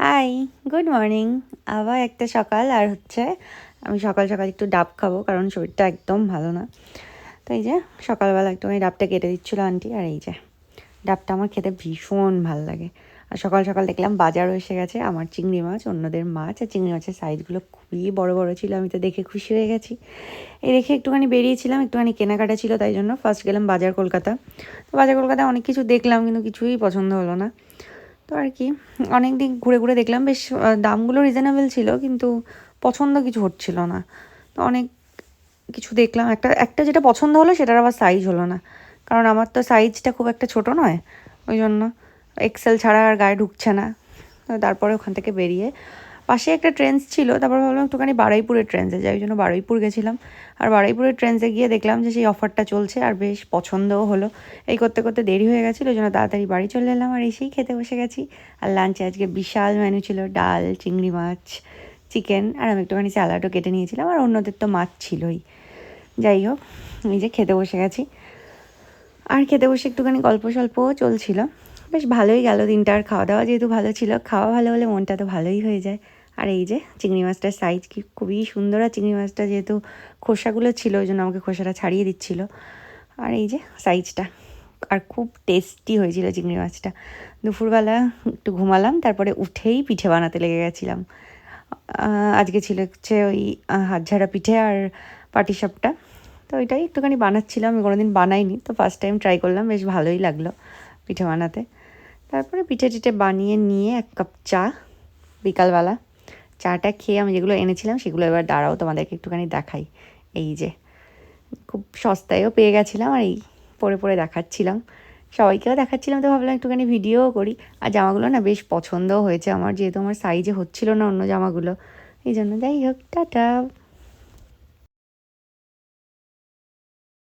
High, good morning. আবার একটা সকাল আর হচ্ছে আমি সকাল সকাল একটু ডাব খাবো কারণ শরীরটা একদম ভালো না। তো এই যে সকালবেলা একটুখানি ডাবটা কেটে দিচ্ছিলো আন্টি, আর এই যে ডাবটা আমার খেতে ভীষণ ভালো লাগে। আর সকাল সকাল দেখলাম বাজারও এসে গেছে আমার চিংড়ি মাছ, অন্যদের মাছ, আর চিংড়ি মাছের সাইজগুলো খুবই বড় বড় ছিল। আমি তো দেখে খুশি হয়ে গেছি। এই দেখে একটুখানি বেরিয়েছিলাম, একটুখানি কেনাকাটা ছিল, তাই জন্য ফার্স্ট গেলাম বাজার কলকাতা। তো বাজার কলকাতায় অনেক কিছু দেখলাম কিন্তু কিছুই পছন্দ হলো না। তো আর কি অনেক দিন ঘুরে ঘুরে দেখলাম, বেশ দামগুলো রিজনেবল ছিল কিন্তু পছন্দ কিছু হচ্ছিল না। তো অনেক কিছু দেখলাম, একটা একটা যেটা পছন্দ হলো সেটার আবার সাইজ হলো না, কারণ আমার তো সাইজটা খুব একটা ছোট নয়, ওই জন্য এক্সেল ছাড়া আর গায়ে ঢুকছে না। তো তারপরে ওখান থেকে বেরিয়ে পাশে একটা ট্রেন্স ছিল, তারপর ভাবলাম একটুখানি বারুইপুরের ট্রেন্সে যাই, ওই জন্য বারুইপুর গেছিলাম। আর বারুইপুরের ট্রেন্সে গিয়ে দেখলাম যে সেই অফারটা চলছে আর বেশ পছন্দও হলো। এই করতে করতে দেরি হয়ে গেছিলো, ওই জন্য তাড়াতাড়ি বাড়ি চলে এলাম আর এসেই খেতে বসে গেছি। আর লাঞ্চে আজকে বিশাল মেনু ছিল, ডাল, চিংড়ি মাছ, চিকেন, আর আমি একটুখানি স্যালাডও কেটে নিয়েছিলাম, আর অন্যদের তো মাছ ছিলই। যাই হোক, এই যে খেতে বসে গেছি। আর খেতে বসে একটুখানি গল্প স্বল্পও চলছিল, বেশ ভালোই গেল দিনটা। আর খাওয়া দাওয়া যেহেতু ভালো ছিল, খাওয়া ভালো হলে মনটা তো ভালোই হয়ে যায়। আর এই যে চিংড়ি মাছটার সাইজ কি খুবই সুন্দর, আর চিংড়ি মাছটা যেহেতু খোসাগুলো ছিল ওই জন্য আমাকে খোসাটা ছাড়িয়ে দিচ্ছিল। আর এই যে সাইজটা, আর খুব টেস্টি হয়েছিল চিংড়ি মাছটা। দুপুরবেলা একটু ঘুমালাম, তারপরে উঠেই পিঠে বানাতে লেগে গেছিলাম। আজকে ছিল হচ্ছে ওই হাতঝাড়া পিঠে আর পাটিসাপটা। তো ওইটাই একটুখানি বানাচ্ছিলাম, আমি কোনোদিন বানাইনি, তো ফার্স্ট টাইম ট্রাই করলাম, বেশ ভালোই লাগলো পিঠে বানাতে। তারপরে পিঠে টিঠে বানিয়ে নিয়ে 1 কাপ চা বিকালবেলা। চাটা খেয়ে আমি যেগুলো এনেছিলাম সেগুলো এবার দাঁড়াও তোমাদেরকে একটুখানি দেখাই। এই যে খুব সস্তায়ও পেয়ে গেছিলাম, আর এই পরে পরে দেখাচ্ছিলাম, সবাইকেও দেখাচ্ছিলাম। তো ভাবলাম একটুখানি ভিডিওও করি। আর জামাগুলো না বেশ পছন্দও হয়েছে আমার, যেহেতু আমার সাইজে হচ্ছিল না অন্য জামাগুলো, এই জন্য। যাই হোক, টাটা।